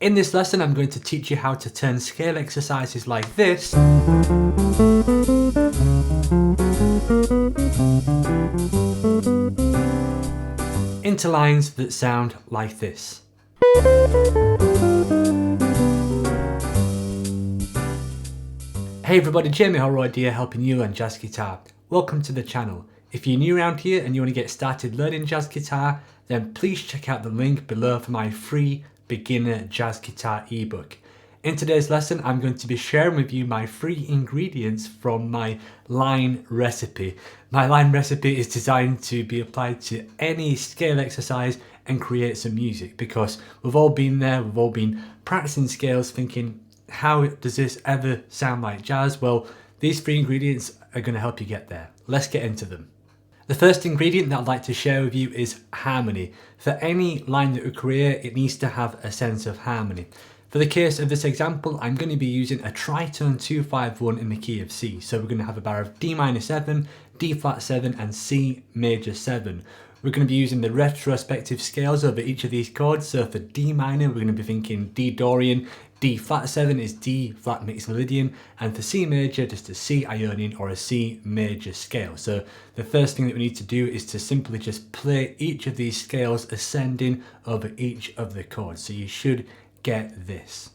In this lesson, I'm going to teach you how to turn scale exercises like this into lines that sound like this. Hey everybody, Jamie Holroyd here, helping you learn jazz guitar. Welcome to the channel. If you're new around here and you want to get started learning jazz guitar, then please check out the link below for my free beginner jazz guitar ebook. In today's lesson, I'm going to be sharing with you my 3 ingredients from my line recipe. My line recipe is designed to be applied to any scale exercise and create some music, because we've all been there, we've all been practicing scales thinking, how does this ever sound like jazz? Well, these 3 ingredients are going to help you get there. Let's get into them. The first ingredient that I'd like to share with you is harmony. For any line that we create, it needs to have a sense of harmony. For the case of this example, I'm going to be using a tritone 2-5-1 in the key of C. So we're going to have a bar of D minor 7, D flat 7 and C major 7. We're going to be using the retrospective scales over each of these chords. So for D minor, we're going to be thinking D Dorian, D flat 7 is D flat mixed meridian, and for C major, just a C Ionian or a C major scale. So the first thing that we need to do is to simply just play each of these scales ascending over each of the chords. So you should get this.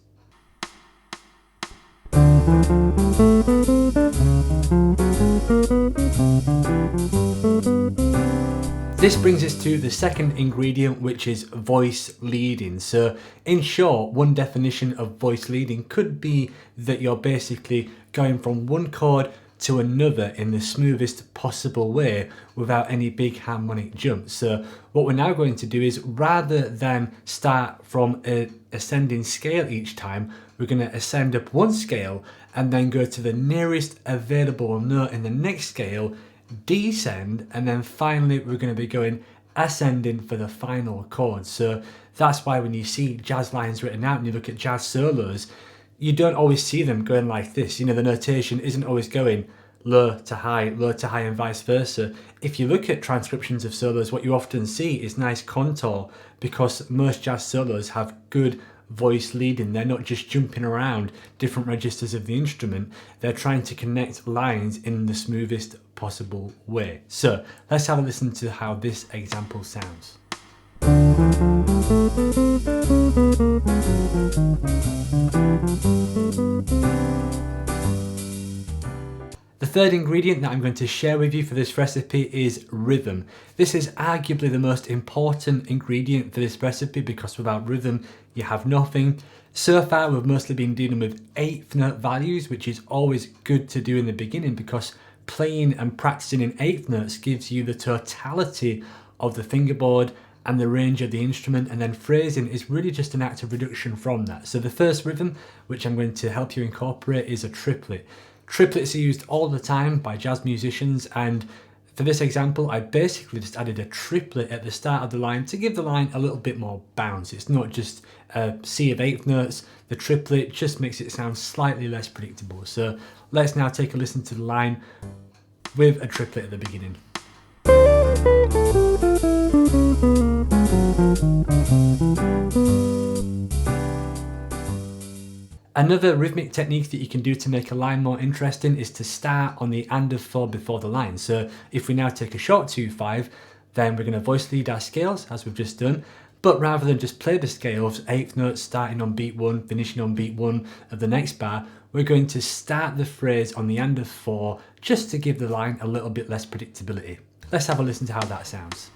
This brings us to the second ingredient, which is voice leading. So in short, one definition of voice leading could be that you're basically going from one chord to another in the smoothest possible way without any big harmonic jumps. So what we're now going to do is, rather than start from an ascending scale each time, we're going to ascend up one scale and then go to the nearest available note in the next scale, descend, and then finally we're going to be going ascending for the final chord. So that's why when you see jazz lines written out and you look at jazz solos, you don't always see them going like this. You know, the notation isn't always going low to high, and vice versa. If you look at transcriptions of solos, what you often see is nice contour, because most jazz solos have good voice leading. They're not just jumping around different registers of the instrument, they're trying to connect lines in the smoothest possible way. So let's have a listen to how this example sounds. The third ingredient that I'm going to share with you for this recipe is rhythm. This is arguably the most important ingredient for this recipe, because without rhythm you have nothing. So far we've mostly been dealing with 8th note values, which is always good to do in the beginning, because playing and practicing in 8th notes gives you the totality of the fingerboard and the range of the instrument, and then phrasing is really just an act of reduction from that. So the first rhythm, which I'm going to help you incorporate, is a triplet. Triplets are used all the time by jazz musicians, and for this example I basically just added a triplet at the start of the line to give the line a little bit more bounce. It's not just a sea of 8th notes, the triplet just makes it sound slightly less predictable. So let's now take a listen to the line with a triplet at the beginning. Another rhythmic technique that you can do to make a line more interesting is to start on the and of 4 before the line. So if we now take a short 2-5, then we're going to voice lead our scales as we've just done, but rather than just play the scales, 8th notes starting on beat 1, finishing on beat 1 of the next bar, we're going to start the phrase on the and of 4 just to give the line a little bit less predictability. Let's have a listen to how that sounds.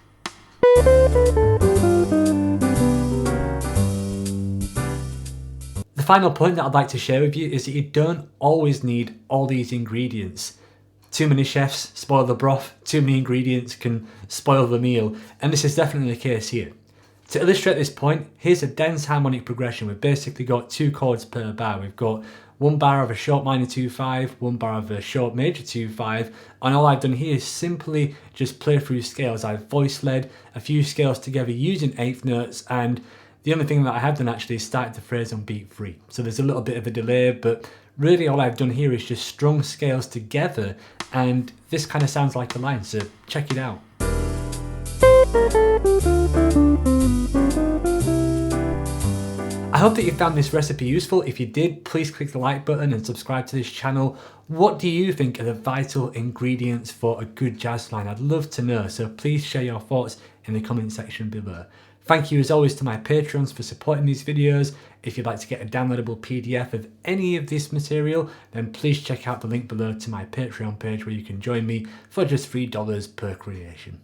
The final point that I'd like to share with you is that you don't always need all these ingredients. Too many chefs spoil the broth, too many ingredients can spoil the meal, and this is definitely the case here. To illustrate this point, here's a dense harmonic progression. We've basically got 2 chords per bar. We've got 1 bar of a short minor 2-5, 1 bar of a short major 2-5, and all I've done here is simply just play through scales. I've voice led a few scales together using 8th notes, and the only thing that I have done actually is started the phrase on beat 3. So there's a little bit of a delay, but really all I've done here is just strung scales together, and this kind of sounds like a line, so check it out. hope that you found this recipe useful. If you did, please click the like button and subscribe to this channel. What do you think are the vital ingredients for a good jazz line? I'd love to know, so please share your thoughts in the comment section below. Thank you as always to my Patreons for supporting these videos. If you'd like to get a downloadable PDF of any of this material, then please check out the link below to my Patreon page where you can join me for just $3 per creation.